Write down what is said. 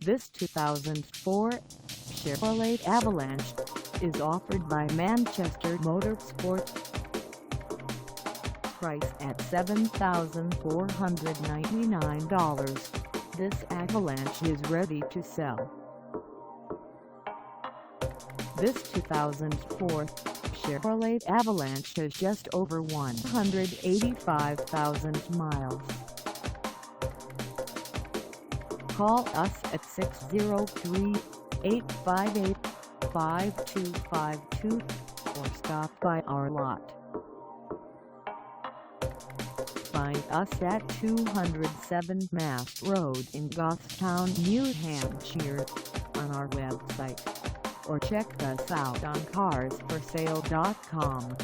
This 2004 Chevrolet Avalanche is offered by Manchester Motorsports. Price at $7,499, this Avalanche is ready to sell. This 2004 Chevrolet Avalanche has just over 185,000 miles. Call us at 603-858-5252 or stop by our lot. Find us at 207 Mast Road in Goffstown, New Hampshire, on our website, or check us out on carsforsale.com.